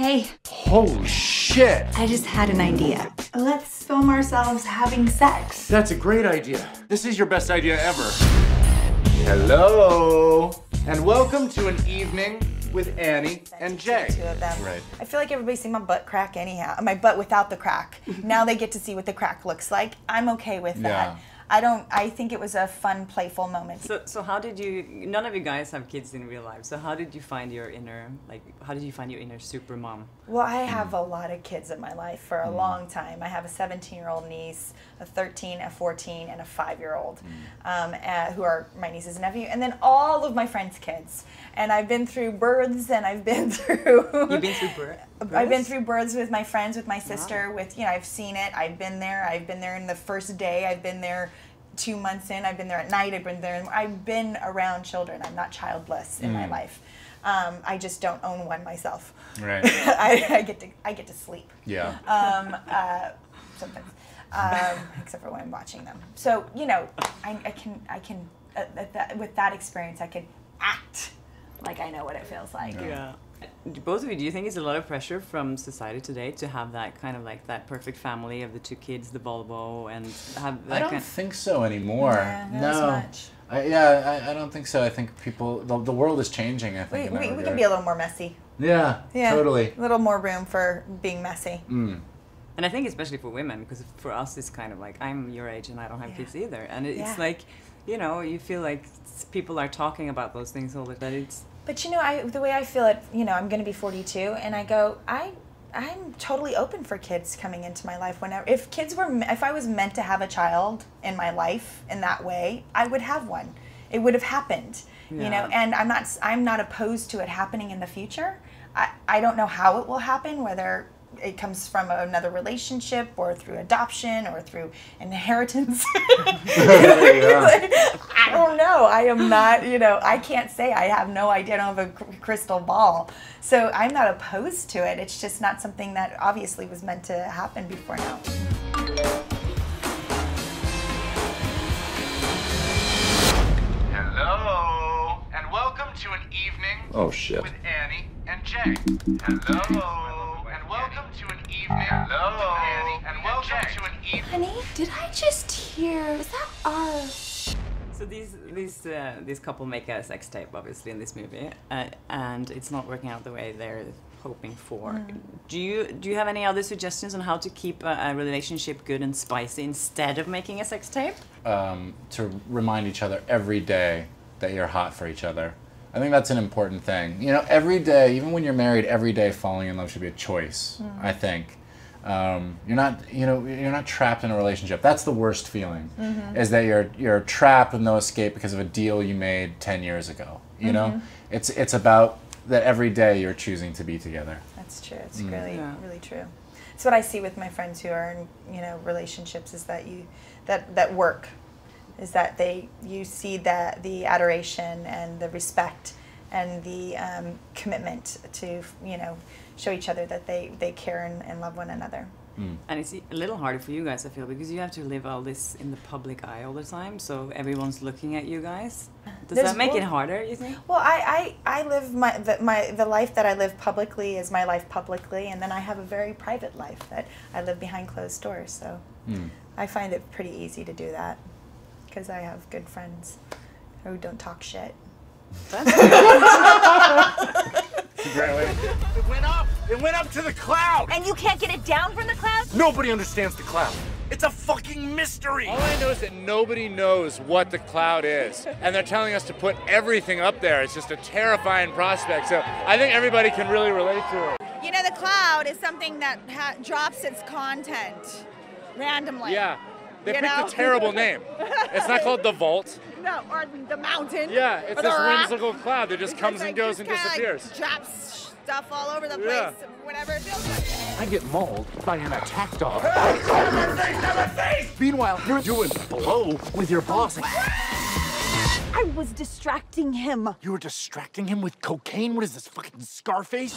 Hey. Holy shit! I just had an idea. Let's film ourselves having sex. That's a great idea. This is your best idea ever. Hello, and welcome to an evening with Annie and Jay. Two of them. Right. I feel like everybody's seen my butt crack anyhow. My butt without the crack. Now they get to see what the crack looks like. I'm okay with that. Yeah. I think it was a fun, playful moment. So how did you, none of you guys have kids in real life, so how did you find your inner, how did you find your inner super mom? Well, I have a lot of kids in my life for a long time. I have a 17-year-old niece, a 13, a 14, and a 5-year-old who are my nieces and nephew, and then all of my friends' kids. And I've been through births, and I've been through... You've been through births? I've been through births with my friends, with my sister, with, you know, I've seen it, I've been there in the first day, I've been there 2 months in, I've been there at night, I've been around children. I'm not childless in my life. I just don't own one myself. Right. I get to sleep. Yeah. Sometimes, except for when I'm watching them. So you know, I can with that experience, I can act like I know what it feels like. Yeah. Both of you, do you think it's a lot of pressure from society today to have that kind of like that perfect family of the 2 kids, the Volvo, and have that I don't think so anymore. Yeah, not as much. I don't think so. I think people, the world is changing, I think. We can be a little more messy. Yeah, totally. A little more room for being messy. Mm. And I think especially for women, because for us it's kind of like, I'm your age and I don't have kids either. And it's like, you know, you feel like people are talking about those things all the time. But you know, the way I feel it, you know, I'm going to be 42, and I go, I'm totally open for kids coming into my life whenever. If I was meant to have a child in my life in that way, I would have one. It would have happened, you know. And I'm not opposed to it happening in the future. I don't know how it will happen, whether it comes from another relationship or through adoption or through inheritance. I don't know. I am not, you know, I can't say. I have no idea. I don't have a crystal ball. So I'm not opposed to it. It's just not something that obviously was meant to happen before now. Hello, and welcome to an evening with Annie and Jay. Hello, and welcome to an evening with Annie and welcome to an evening. Honey, did I just hear? Is that our... So this couple make a sex tape, obviously, in this movie, and it's not working out the way they're hoping for. Do you have any other suggestions on how to keep a relationship good and spicy instead of making a sex tape? To remind each other every day that you're hot for each other. I think that's an important thing. You know, every day, even when you're married, every day falling in love should be a choice, I think. You're not trapped in a relationship. That's the worst feeling, is that you're trapped with no escape because of a deal you made 10 years ago. You know, it's about that every day you're choosing to be together. That's true. It's really true. It's what I see with my friends who are in, you know, relationships, is that that work, is that you see that the adoration and the respect and the commitment to, you know, show each other that they care and love one another. And it's a little harder for you guys, I feel, because you have to live all this in the public eye all the time, so everyone's looking at you guys. Does that make it harder, you think? Well, I live the life that I live publicly is my life publicly, and then I have a very private life that I live behind closed doors, so I find it pretty easy to do that because I have good friends who don't talk shit. Great way. It went up! It went up to the cloud! And you can't get it down from the cloud? Nobody understands the cloud. It's a fucking mystery! All I know is that nobody knows what the cloud is. And they're telling us to put everything up there. It's just a terrifying prospect. So I think everybody can really relate to it. You know, the cloud is something that drops its content randomly. Yeah. They picked a terrible name. It's not called the vault. No, or the mountain. Yeah, it's this whimsical cloud that just comes and goes and disappears. Like drops stuff all over the place, whatever it feels like. I get mauled by an attack dog. Hey, never face! Meanwhile, you're doing blow with your boss. I was distracting him. You were distracting him with cocaine? What is this, fucking Scarface?